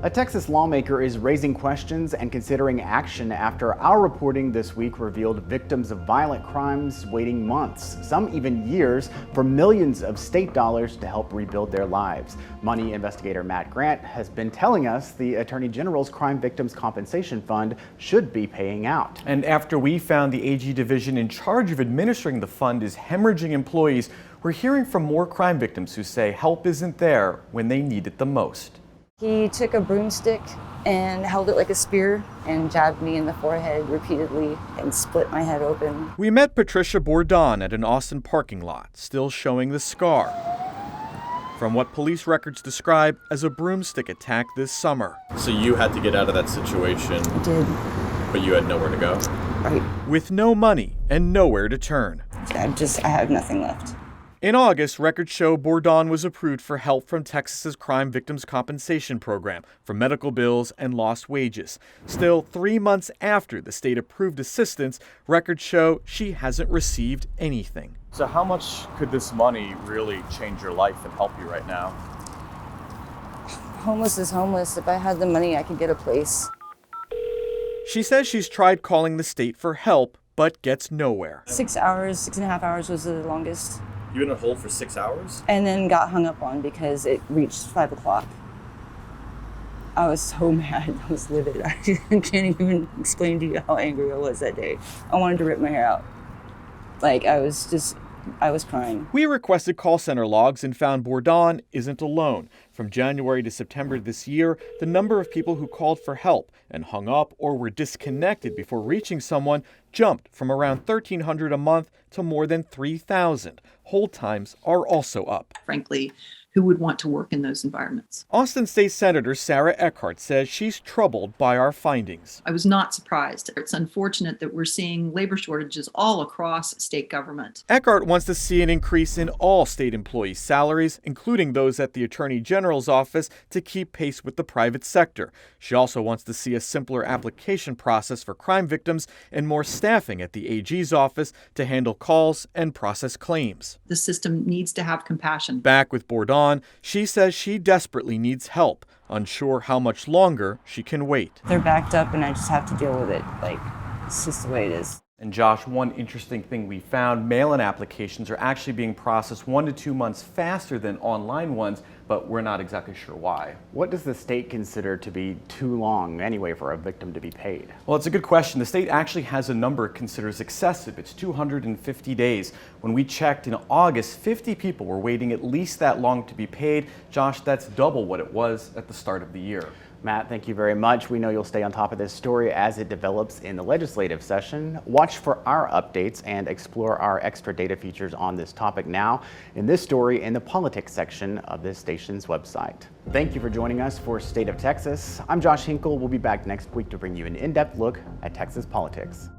A Texas lawmaker is raising questions and considering action after our reporting this week revealed victims of violent crimes waiting months, some even years, for millions of state dollars to help rebuild their lives. Money investigator Matt Grant has been telling us the Attorney General's Crime Victims Compensation Fund should be paying out. And after we found the AG division in charge of administering the fund is hemorrhaging employees, we're hearing from more crime victims who say help isn't there when they need it the most. He took a broomstick and held it like a spear and jabbed me in the forehead repeatedly and split my head open. We met Patricia Bourdon at an Austin parking lot, still showing the scar from what police records describe as a broomstick attack this summer. So you had to get out of that situation? I did. But you had nowhere to go? Right. With no money and nowhere to turn. I have nothing left. In August, records show Bourdon was approved for help from Texas's Crime Victims Compensation Program for medical bills and lost wages. Still, 3 months after the state approved assistance, records show she hasn't received anything. So how much could this money really change your life and help you right now? Homeless is homeless. If I had the money, I could get a place. She says she's tried calling the state for help, but gets nowhere. 6 hours, 6.5 hours was the longest. You were in a hole for 6 hours? And then got hung up on because it reached 5 o'clock. I was so mad. I was livid. I can't even explain to you how angry I was that day. I wanted to rip my hair out. I was crying. We requested call center logs and found Bourdon isn't alone. From January to September this year, the number of people who called for help and hung up or were disconnected before reaching someone jumped from around 1,300 a month to more than 3,000. Hold times are also up. Frankly, who would want to work in those environments? Austin State Senator Sarah Eckhart says she's troubled by our findings. I was not surprised. It's unfortunate that we're seeing labor shortages all across state government. Eckhart wants to see an increase in all state employees' salaries, including those at the Attorney General's office, to keep pace with the private sector. She also wants to see a simpler application process for crime victims and more staffing at the AG's office to handle calls and process claims. The system needs to have compassion. Back with Bourdon, she says she desperately needs help, unsure how much longer she can wait. They're backed up and I just have to deal with it. It's just the way it is. And Josh, one interesting thing we found, mail-in applications are actually being processed 1 to 2 months faster than online ones, but we're not exactly sure why. What does the state consider to be too long anyway for a victim to be paid? Well, it's a good question. The state actually has a number it considers excessive. It's 250 days. When we checked in August, 50 people were waiting at least that long to be paid. Josh, that's double what it was at the start of the year. Matt, thank you very much. We know you'll stay on top of this story as it develops in the legislative session. Watch for our updates and explore our extra data features on this topic now in this story in the politics section of this station's website. Thank you for joining us for State of Texas. I'm Josh Hinkle. We'll be back next week to bring you an in-depth look at Texas politics.